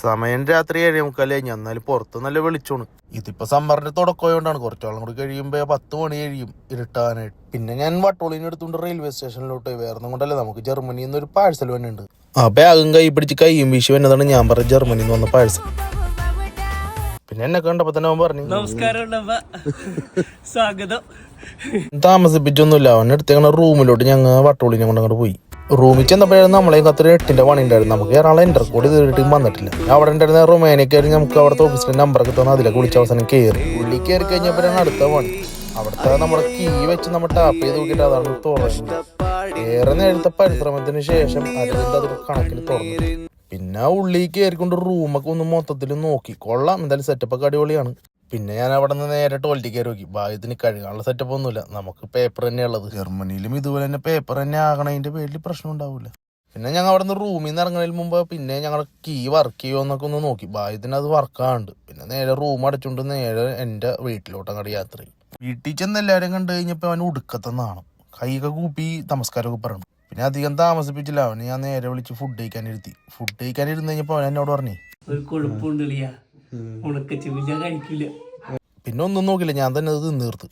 സമയം രാത്രി 7:45 കഴിഞ്ഞു. എന്നാലും പുറത്ത് നല്ല വെളിച്ചോണ്. ഇതിപ്പോ സമ്മറിന്റെ തുടക്കമായോണ്ടാണ്. കുറച്ചാളും കൂടി കഴിയുമ്പോ 10 മണി കഴിയും ഇരുട്ടാനായിട്ട്. പിന്നെ ഞാൻ വട്ടോളിനെ എടുത്തുകൊണ്ട് റെയിൽവേ സ്റ്റേഷനിലോട്ട് വേറെ കൊണ്ടല്ലേ, നമുക്ക് ജർമ്മനിയിൽ നിന്ന് ഒരു പാഴ്സൽ വന്നിട്ടുണ്ട്. ആ ബാഗും കൈ പിടിച്ച് കൈയും വീശി വന്നതാണ് ഞാൻ പറഞ്ഞ ജർമ്മനിയിൽ നിന്ന് വന്ന പാഴ്സൽ. പിന്നെ എന്നെ കണ്ടപ്പോ തന്നെ അവൻ പറഞ്ഞു നമസ്കാരം, സ്വാഗതം. താമസിപ്പിച്ചൊന്നുമില്ല, അവൻ എടുത്തേക്കണ റൂമിലോട്ട് ഞങ്ങൾ വട്ടോളിനെ കൊണ്ട് അങ്ങോട്ട് പോയി. റൂമിൽ ചെന്നപ്പോഴായിരുന്നു നമ്മളെ കത്തൊരു 8ന്റെ പണി ഉണ്ടായിരുന്നു. നമുക്ക് ഒരാളെ എൻ്റർ കോഡ് ചെയ്തിട്ട് വന്നിട്ടില്ല. അവിടെ ഉണ്ടായിരുന്ന റൊമേനിയക്കാർ നമുക്ക് അവിടുത്തെ ഓഫീസിന്റെ നമ്പറൊക്കെ തന്നെ അതിലേക്ക് വിളിച്ച അവസാനം കയറി. ഉള്ളിൽ കയറി കഴിഞ്ഞപ്പോഴാണ് അടുത്ത പണി. അവിടുത്തെ നമ്മുടെ കീ വെച്ച് നമ്മൾ ടാപ്പ് ചെയ്ത് നോക്കിയിട്ട് അതാണ് തുറന്നത്. ഏറെ നേരത്തെ പരിശ്രമത്തിന് ശേഷം അരവിന്ദ് അത് കണക്കിൽ തുറന്നു. പിന്നെ ഉള്ളിൽ കയറിക്കൊണ്ട് റൂമൊക്കെ ഒന്ന് മൊത്തത്തിൽ നോക്കി. കൊള്ളാം, എന്തായാലും സെറ്റപ്പൊക്കെ അടിപൊളിയാണ്. പിന്നെ ഞാൻ അവിടെ നിന്ന് നേരെ ടോയ്ലറ്റിൽ കയറി നോക്കി. ഭാഗ്യത്തിന് കഴുകാനുള്ള സെറ്റപ്പ് ഒന്നുമില്ല, നമുക്ക് പേപ്പർ തന്നെയുള്ളത്. ജർമ്മനിയിലും ഇതുപോലെ തന്നെ പേപ്പർ തന്നെ ആകണതിന്റെ പേരിൽ പ്രശ്നം ഉണ്ടാവില്ല. പിന്നെ ഞങ്ങൾ അവിടെ നിന്ന് റൂമിൽ നിന്ന് ഇറങ്ങുന്നതിന് മുമ്പ് പിന്നെ ഞങ്ങൾ കീ വർക്ക് ചെയ്യുമോ എന്നൊക്കെ ഒന്ന് നോക്കി. ഭാഗ്യത്തിന് അത് വർക്കാണ്ട്. പിന്നെ നേരെ റൂം അടച്ചുകൊണ്ട് നേരെ എൻ്റെ വീട്ടിലോട്ട് അങ്ങോട്ട് യാത്ര ചെയ്യും. വീട്ടിൽ ചെന്ന് എല്ലാവരും കണ്ടു കഴിഞ്ഞപ്പോൾ അവൻ ഉടുക്കത്തെന്നാണ്. കൈയൊക്കെ കൂപ്പി നമസ്കാരമൊക്കെ പറഞ്ഞു. പിന്നെ അധികം താമസിപ്പിച്ചില്ല. അവന് ഞാൻ നേരെ വിളിച്ച് ഫുഡ് കഴിക്കാനിരുത്തി. ഫുഡ് കഴിക്കാനിരുന്ന് കഴിഞ്ഞപ്പോൾ അവൻ എന്നോട് പറഞ്ഞു ഒരു കുഴപ്പമുണ്ടില്ല, കഴിക്കില്ല. പിന്നെ ഒന്നും നോക്കില്ല, ഞാൻ തന്നെ അത് തീർത്ത്.